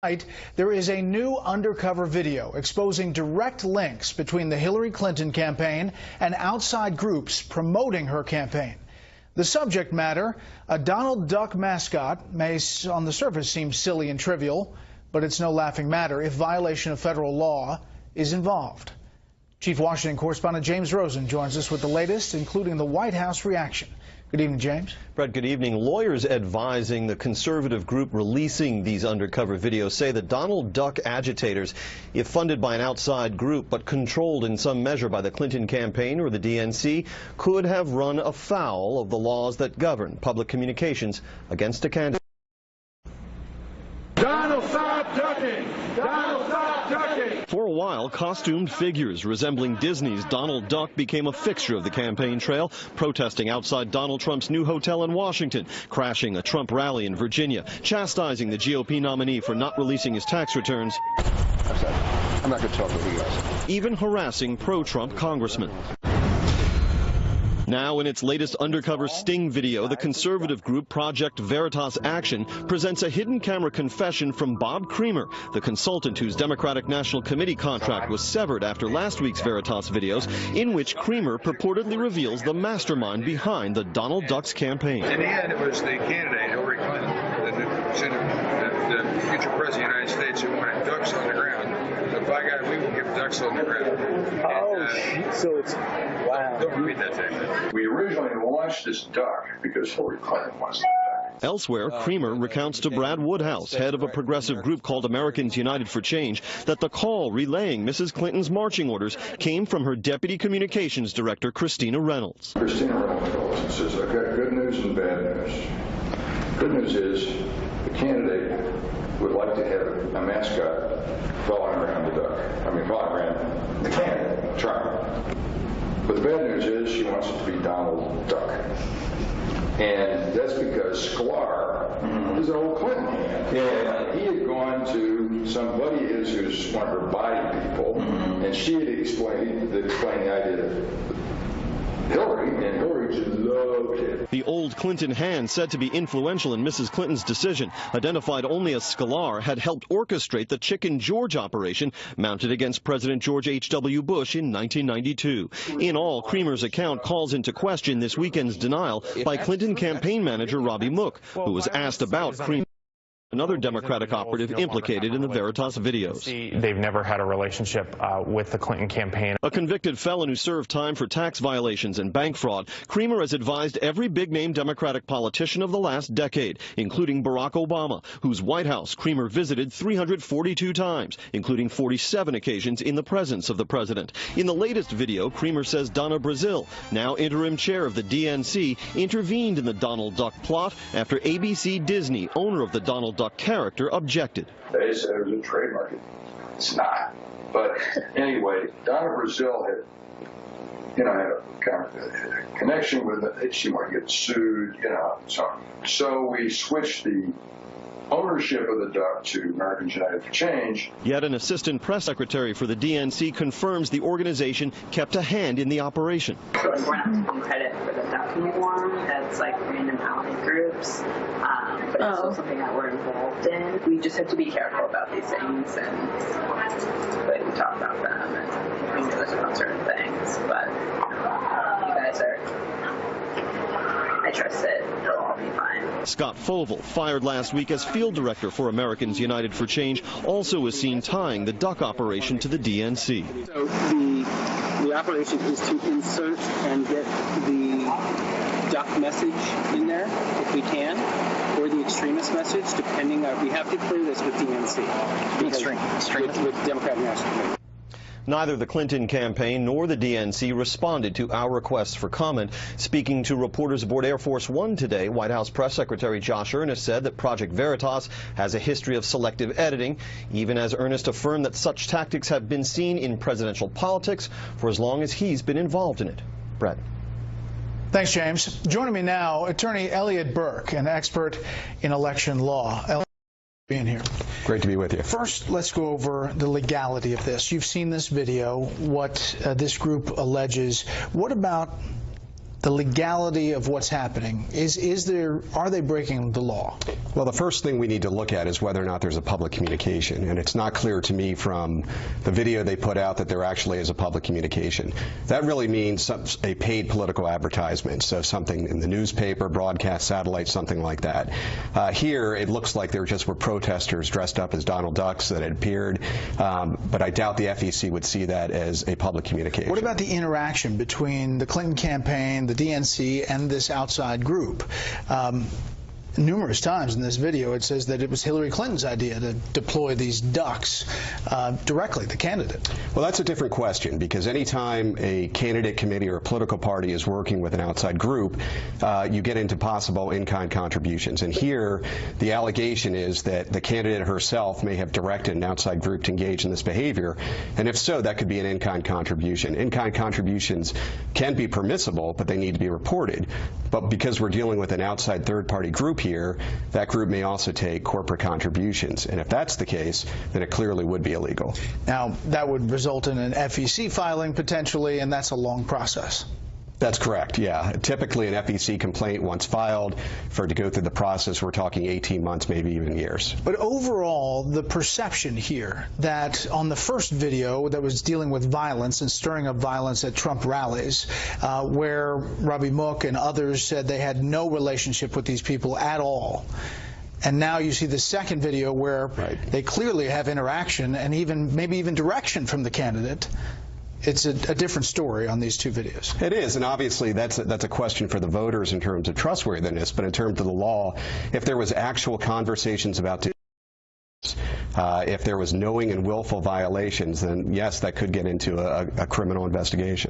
There is a new undercover video exposing direct links between the Hillary Clinton campaign and outside groups promoting her campaign. The subject matter, a Donald Duck mascot, may on the surface seem silly and trivial, but it's no laughing matter if violation of federal law is involved. Chief Washington correspondent James Rosen joins us with the latest, including the White House reaction. Good evening, James. Bret, good evening. Lawyers advising the conservative group releasing these undercover videos say that Donald Duck agitators, if funded by an outside group but controlled in some measure by the Clinton campaign or the DNC, could have run afoul of the laws that govern public communications against a candidate. Donald, stop ducking! Donald, stop ducking! For a while, costumed figures resembling Disney's Donald Duck became a fixture of the campaign trail, protesting outside Donald Trump's new hotel in Washington, crashing a Trump rally in Virginia, chastising the GOP nominee for not releasing his tax returns. I'm not going to talk with you guys. Even harassing pro-Trump congressmen. Now, in its latest undercover sting video, the conservative group Project Veritas Action presents a hidden camera confession from Bob Creamer, the consultant whose Democratic National Committee contract was severed after last week's Veritas videos, in which Creamer purportedly reveals the mastermind behind the Donald Duck's campaign. In the end, it was the candidate, Hillary Clinton, the future president of the United States, who wanted ducks on the ground. So by God, we will give ducks on the ground. So it's, wow. Don't repeat that thing. We originally launched this duck because Hillary Clinton wants the duck. Elsewhere, Creamer recounts to Brad Woodhouse, head of a progressive group called Americans United for Change, that the call relaying Mrs. Clinton's marching orders came from her deputy communications director, Christina Reynolds. Christina Reynolds calls and says, I've got good news and bad news. Good news is the candidate would like to have a mascot following around the duck. Following around the candidate, Trump. But the bad news is she wants it to be Donald Duck. And that's because Sklar is an old Clinton hand. Yeah. He had gone to somebody of his who's one of her body people, and she had explained the idea of Hillary, and Hillary just loved it. The old Clinton hand, said to be influential in Mrs. Clinton's decision, identified only as Sklar, had helped orchestrate the Chicken George operation mounted against President George H.W. Bush in 1992. In all, Creamer's account calls into question this weekend's denial by Clinton campaign manager Robbie Mook, who was asked about Creamer, another Democratic operative implicated in the Veritas videos. They've never had a relationship with the Clinton campaign. A convicted felon who served time for tax violations and bank fraud, Creamer has advised every big-name Democratic politician of the last decade, including Barack Obama, whose White House Creamer visited 342 times, including 47 occasions in the presence of the president. In the latest video, Creamer says Donna Brazile, now interim chair of the DNC, intervened in the Donald Duck plot after ABC Disney, owner of the Donald Duck character, objected. They said it was a trademark. It's not. But anyway, Donna Brazile had, had a kind of a connection with it. She wanted to get sued, So we switched the ownership of the duck to Americans United for Change. Yet an assistant press secretary for the DNC confirms the organization kept a hand in the operation. We're not taking credit for the duck anymore. That's like random alley groups, but it's still something that we're involved in. We just have to be careful about these things, and we talk about them and we know about certain things. But you guys I trust it. It'll all be fine. Scott Fovel, fired last week as field director for Americans United for Change, also was seen tying the duck operation to the DNC. So the operation is to insert and get the duck message in there, if we can, or the extremist message, depending on, we have to clear this with DNC. Extremist? With Democratic National Committee. Neither the Clinton campaign nor the DNC responded to our requests for comment. Speaking to reporters aboard Air Force One today, White House Press Secretary Josh Earnest said that Project Veritas has a history of selective editing, even as Earnest affirmed that such tactics have been seen in presidential politics for as long as he's been involved in it. Bret. Thanks, James. Joining me now, attorney Elliot Burke, an expert in election law. Being here. Great to be with you. First, let's go over the legality of this. You've seen this video, what this group alleges. What about the legality of what's happening? Are they breaking the law? Well, the first thing we need to look at is whether or not there's a public communication, and it's not clear to me from the video they put out that there actually is a public communication. That really means a paid political advertisement, so something in the newspaper, broadcast, satellite, something like that. Here, it looks like there just were protesters dressed up as Donald Ducks that had appeared, but I doubt the FEC would see that as a public communication. What about the interaction between the Clinton campaign, the DNC, and this outside group? Numerous times in this video it says that it was Hillary Clinton's idea to deploy these ducks directly, the candidate. Well, that's a different question, because anytime a candidate committee or a political party is working with an outside group, you get into possible in-kind contributions. And here, the allegation is that the candidate herself may have directed an outside group to engage in this behavior, and if so, that could be an in-kind contribution. In-kind contributions can be permissible, but they need to be reported. But because we're dealing with an outside third-party group here, that group may also take corporate contributions. And if that's the case, then it clearly would be illegal. Now, that would result in an FEC filing potentially, and that's a long process. That's correct, yeah. Typically, an FEC complaint, once filed, for it to go through the process, we're talking 18 months, maybe even years. But overall, the perception here that on the first video that was dealing with violence and stirring up violence at Trump rallies, where Robbie Mook and others said they had no relationship with these people at all, and now you see the second video where they clearly have interaction and maybe even direction from the candidate. It's a different story on these two videos. It is, and obviously that's a question for the voters in terms of trustworthiness, but in terms of the law, if there was actual conversations about if there was knowing and willful violations, then yes, that could get into a criminal investigation.